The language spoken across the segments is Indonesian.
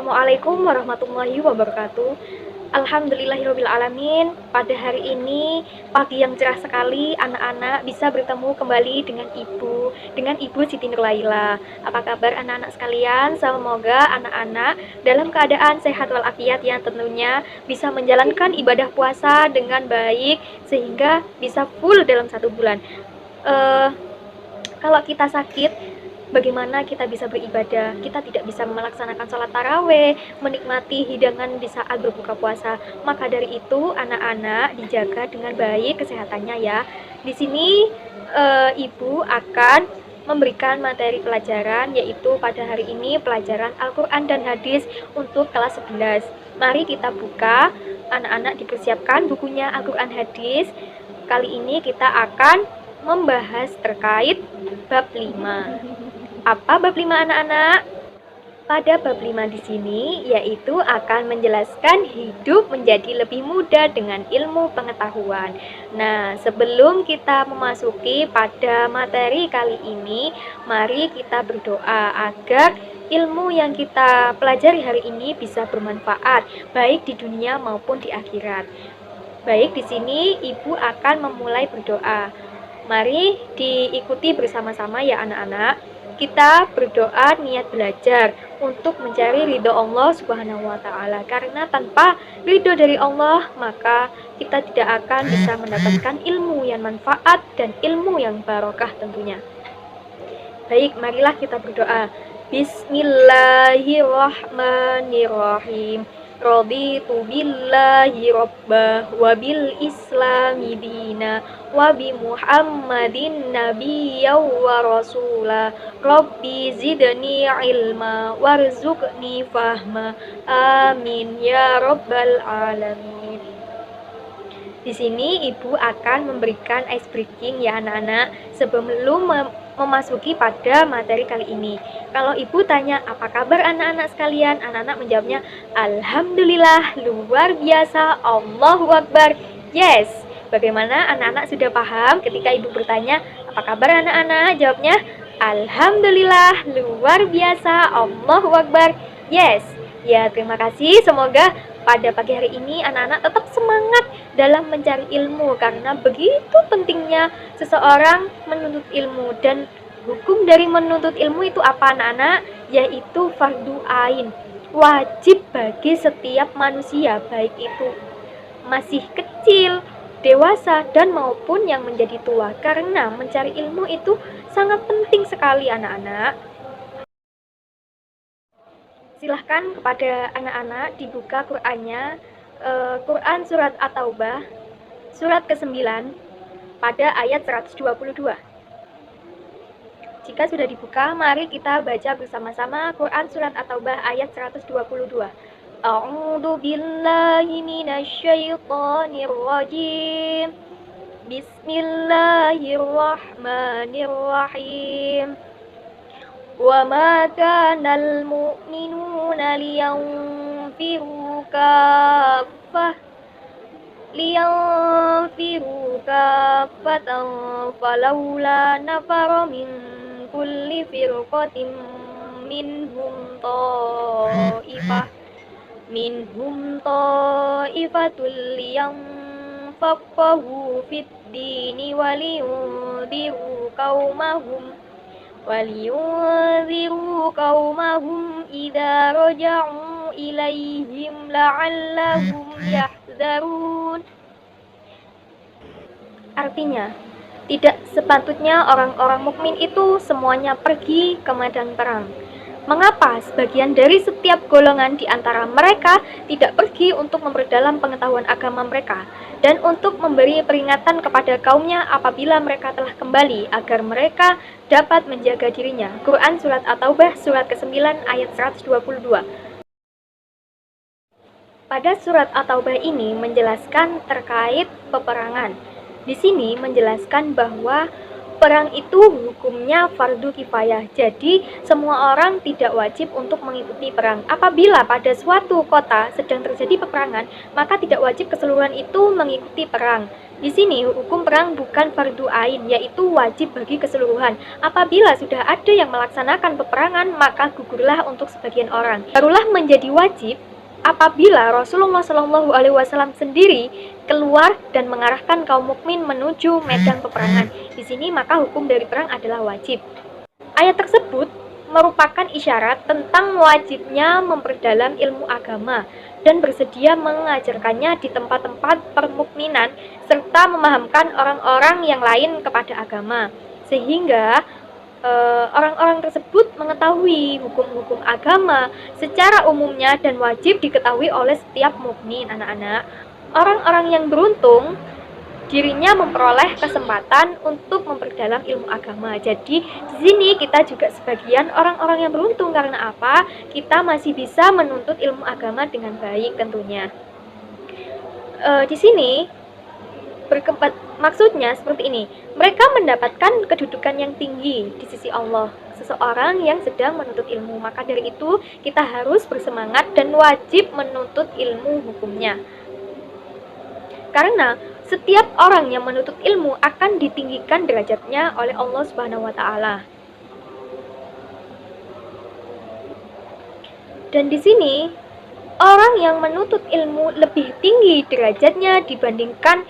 Assalamualaikum warahmatullahi wabarakatuh. Alhamdulillahirrabbilalamin. Pada hari ini, pagi yang cerah sekali, anak-anak bisa bertemu kembali dengan Ibu Siti Nurlaila. Apa kabar anak-anak sekalian? Semoga anak-anak dalam keadaan sehat walafiat yang tentunya bisa menjalankan ibadah puasa dengan baik sehingga bisa full dalam 1 bulan. Uh, Kalau kita sakit, bagaimana kita bisa beribadah? Kita tidak bisa melaksanakan sholat taraweh, menikmati hidangan di saat berbuka puasa. Maka dari itu, anak-anak dijaga dengan baik kesehatannya ya. Di sini Ibu akan memberikan materi pelajaran, yaitu pada hari ini pelajaran Al-Quran dan Hadis untuk kelas 11. Mari kita buka, anak-anak dipersiapkan bukunya Al-Quran Hadis. Kali ini kita akan membahas terkait bab 5. Apa bab 5 anak-anak? Pada bab 5 di sini yaitu akan menjelaskan hidup menjadi lebih mudah dengan ilmu pengetahuan. Nah, sebelum kita memasuki pada materi kali ini, mari kita berdoa agar ilmu yang kita pelajari hari ini bisa bermanfaat baik di dunia maupun di akhirat. Baik, di sini Ibu akan memulai berdoa. Mari diikuti bersama-sama ya anak-anak. Kita berdoa niat belajar untuk mencari ridho Allah Subhanahu wa Ta'ala, karena tanpa ridho dari Allah maka kita tidak akan bisa mendapatkan ilmu yang manfaat dan ilmu yang barokah tentunya. Baik, marilah kita berdoa. Bismillahirrahmanirrahim. Raditu billahi rabbah wa bil islami dina wa bi muhammadin nabiyya wa rasula. Rabbi zidni ilma warzuqni fahma. Amin ya rabbal alamin. Di sini Ibu akan memberikan ice breaking ya anak-anak sebelum memasuki pada materi kali ini. Kalau Ibu tanya apa kabar anak-anak sekalian, anak-anak menjawabnya Alhamdulillah, luar biasa, Allahu Akbar. Yes. Bagaimana anak-anak sudah paham ketika Ibu bertanya apa kabar anak-anak? Jawabnya Alhamdulillah, luar biasa, Allahu Akbar. Yes. Ya, terima kasih. Semoga pada pagi hari ini anak-anak tetap semangat dalam mencari ilmu, karena begitu pentingnya seseorang menuntut ilmu. Dan hukum dari menuntut ilmu itu apa anak-anak? Yaitu fardu ain, wajib bagi setiap manusia, baik itu masih kecil, dewasa, dan maupun yang menjadi tua, karena mencari ilmu itu sangat penting sekali anak-anak. Silahkan kepada anak-anak dibuka Qur'annya, Quran Surat At-Taubah, surat ke-9, pada ayat 122. Jika sudah dibuka, mari kita baca bersama-sama Quran Surat At-Taubah ayat 122. A'udzu billahi minasyaitonir rajim. Bismillahirrahmanirrahim. وَمَا كَانَ الْمُؤْمِنُونَ لِيَنْفِرُوا كَافَّةً فَلَوْلَا نَفَرَ مِنْ كُلِّ فِرْقَةٍ مِنْهُمْ طَائِفَةٌ لِيَتَفَقَّهُوا فِي الدِّينِ وَلِيُنذِرُوا قَوْمَهُمْ إِذَا رَجَعُوا إِلَيْهِمْ لَعَلَّهُمْ يَحْذَرُونَ. Artinya, tidak sepatutnya orang-orang mukmin itu semuanya pergi ke medan perang. Mengapa sebagian dari setiap golongan di antara mereka tidak pergi untuk memperdalam pengetahuan agama mereka dan untuk memberi peringatan kepada kaumnya apabila mereka telah kembali, agar mereka dapat menjaga dirinya. Quran Surat At-Taubah surat ke-9 ayat 122. Pada surat At-Taubah ini menjelaskan terkait peperangan. Di sini menjelaskan bahwa perang itu hukumnya fardu kifayah. Jadi semua orang tidak wajib untuk mengikuti perang. Apabila pada suatu kota sedang terjadi peperangan, maka tidak wajib keseluruhan itu mengikuti perang. Di sini hukum perang bukan fardu ain, yaitu wajib bagi keseluruhan. Apabila sudah ada yang melaksanakan peperangan, maka gugurlah untuk sebagian orang. Barulah menjadi wajib apabila Rasulullah Shallallahu Alaihi Wasallam sendiri keluar dan mengarahkan kaum mukmin menuju medan peperangan. Di sini maka hukum dari perang adalah wajib. Ayat tersebut merupakan isyarat tentang wajibnya memperdalam ilmu agama dan bersedia mengajarkannya di tempat-tempat permukminan serta memahamkan orang-orang yang lain kepada agama, sehingga orang-orang tersebut mengetahui hukum-hukum agama secara umumnya dan wajib diketahui oleh setiap mukmin. Anak-anak, orang-orang yang beruntung dirinya memperoleh kesempatan untuk memperdalam ilmu agama. Jadi di sini kita juga sebagian orang-orang yang beruntung. Karena apa? Kita masih bisa menuntut ilmu agama dengan baik tentunya. Di sini maksudnya seperti ini, mereka mendapatkan kedudukan yang tinggi di sisi Allah, seseorang yang sedang menuntut ilmu. Maka dari itu kita harus bersemangat dan wajib menuntut ilmu hukumnya, karena setiap orang yang menuntut ilmu akan ditinggikan derajatnya oleh Allah Subhanahu wa taala. Dan di sini orang yang menuntut ilmu lebih tinggi derajatnya dibandingkan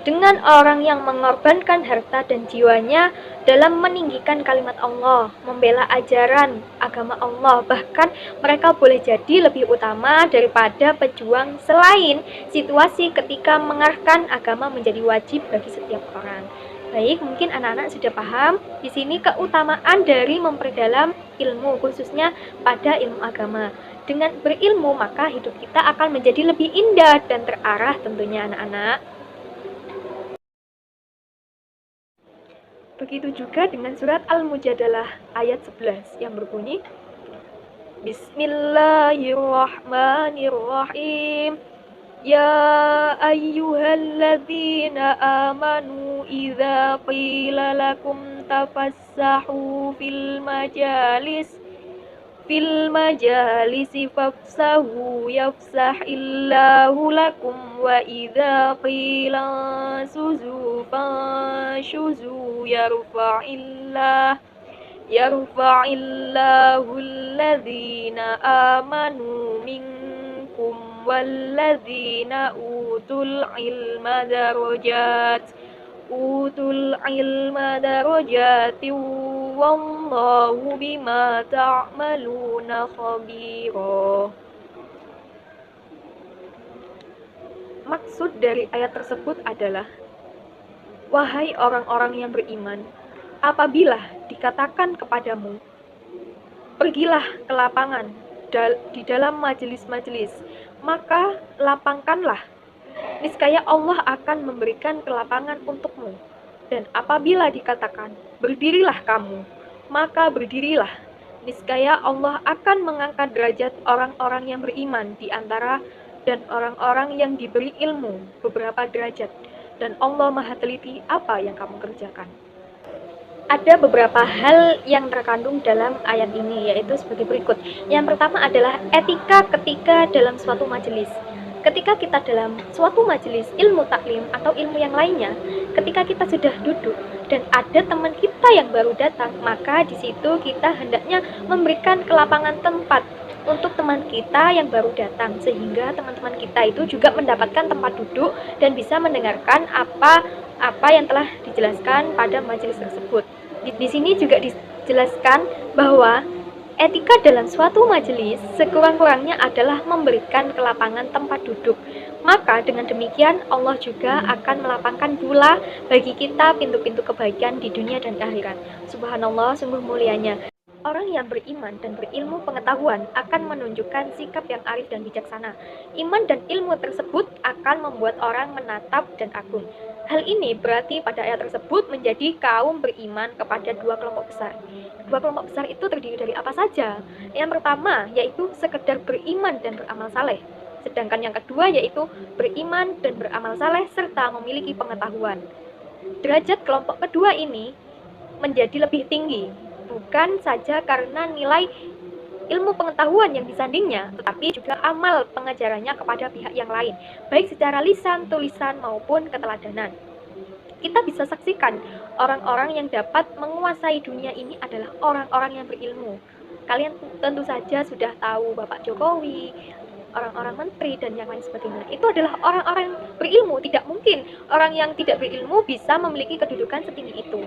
dengan orang yang mengorbankan harta dan jiwanya dalam meninggikan kalimat Allah, membela ajaran agama Allah. Bahkan mereka boleh jadi lebih utama daripada pejuang selain situasi ketika mengarahkan agama menjadi wajib bagi setiap orang. Baik, mungkin anak-anak sudah paham di sini keutamaan dari memperdalam ilmu, khususnya pada ilmu agama. Dengan berilmu maka hidup kita akan menjadi lebih indah dan terarah tentunya anak-anak. Begitu juga dengan surat Al-Mujadalah ayat 11 yang berbunyi Bismillahirrahmanirrahim. Ya ayyuhalladzina amanu idza qila lakum tafassahu fil majalisi fafsahu yafsahillahu lakum wa idza qila suzu fanshuzu yarfa'illahu alladhina amanu minkum walladzina utul ilma darajati wallahu bima ta'maluna khabira. Maksud dari ayat tersebut adalah, wahai orang-orang yang beriman, apabila dikatakan kepadamu, pergilah ke lapangan di dalam majelis-majelis, maka lapangkanlah. Niscaya Allah akan memberikan kelapangan untukmu. Dan apabila dikatakan, berdirilah kamu, maka berdirilah. Niscaya Allah akan mengangkat derajat orang-orang yang beriman di antara dan orang-orang yang diberi ilmu beberapa derajat. Dan Allah Maha teliti apa yang kamu kerjakan. Ada beberapa hal yang terkandung dalam ayat ini, yaitu sebagai berikut. Yang pertama adalah etika ketika dalam suatu majelis. Ketika kita dalam suatu majelis ilmu taklim atau ilmu yang lainnya, ketika kita sudah duduk dan ada teman kita yang baru datang, maka di situ kita hendaknya memberikan kelapangan tempat untuk teman kita yang baru datang, sehingga teman-teman kita itu juga mendapatkan tempat duduk dan bisa mendengarkan apa yang telah dijelaskan pada majelis tersebut. Di sini juga dijelaskan bahwa etika dalam suatu majelis sekurang-kurangnya adalah memberikan kelapangan tempat duduk. Maka dengan demikian Allah juga akan melapangkan pula bagi kita pintu-pintu kebaikan di dunia dan akhirat. Subhanallah, sungguh mulianya. Orang yang beriman dan berilmu pengetahuan akan menunjukkan sikap yang arif dan bijaksana. Iman dan ilmu tersebut akan membuat orang menatap dan agung. Hal ini berarti pada ayat tersebut menjadi kaum beriman kepada dua kelompok besar. Dua kelompok besar itu terdiri dari apa saja? Yang pertama yaitu sekedar beriman dan beramal saleh. Sedangkan yang kedua yaitu beriman dan beramal saleh serta memiliki pengetahuan. derajat kelompok kedua ini menjadi lebih tinggi, bukan saja karena nilai ilmu pengetahuan yang disandingnya, tetapi juga amal pengajarannya kepada pihak yang lain, baik secara lisan, tulisan, maupun keteladanan. Kita bisa saksikan orang-orang yang dapat menguasai dunia ini adalah orang-orang yang berilmu. Kalian tentu saja sudah tahu Bapak Jokowi, orang-orang menteri, dan yang lain sebagainya. Itu adalah orang-orang berilmu. Tidak mungkin orang yang tidak berilmu bisa memiliki kedudukan setinggi itu.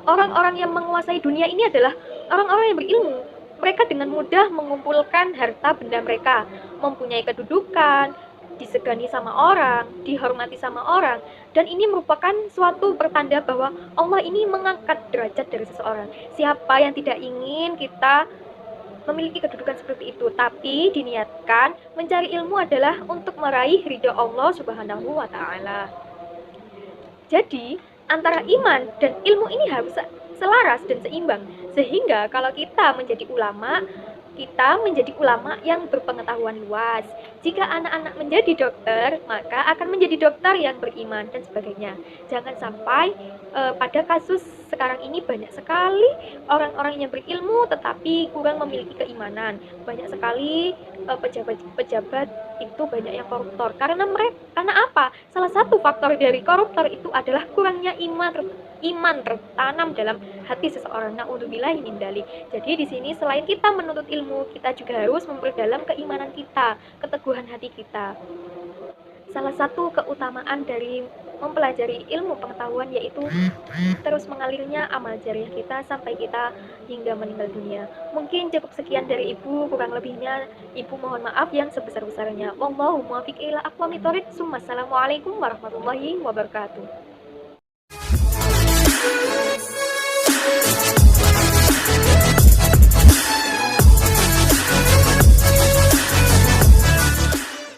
Orang-orang yang menguasai dunia ini adalah orang-orang yang berilmu. Mereka dengan mudah mengumpulkan harta benda mereka, mempunyai kedudukan, disegani sama orang, dihormati sama orang, dan ini merupakan suatu pertanda bahwa Allah ini mengangkat derajat dari seseorang. Siapa yang tidak ingin kita memiliki kedudukan seperti itu, tapi diniatkan mencari ilmu adalah untuk meraih ridha Allah Subhanahu wa Ta'ala. Jadi, antara iman dan ilmu ini harus selaras dan seimbang, sehingga kalau kita menjadi ulama yang berpengetahuan luas. Jika anak-anak menjadi dokter, maka akan menjadi dokter yang beriman dan sebagainya. Jangan sampai pada kasus sekarang ini banyak sekali orang-orang yang berilmu tetapi kurang memiliki keimanan. Banyak sekali pejabat-pejabat itu banyak yang koruptor. Karena apa? Salah satu faktor dari koruptor itu adalah kurangnya iman tertanam dalam hati seseorang. Na'udzubillahi min dzalik. Jadi di sini selain kita menuntut ilmu, kita juga harus memperdalam keimanan kita, keteguhan hati kita. Salah satu keutamaan dari mempelajari ilmu pengetahuan yaitu terus mengalirnya amal jariah kita sampai kita hingga meninggal dunia. Mungkin cukup sekian dari Ibu, kurang lebihnya Ibu mohon maaf yang sebesar-besarnya. Wallahu muwaffiq ila aqwamit thoriq. Assalamualaikum warahmatullahi wabarakatuh.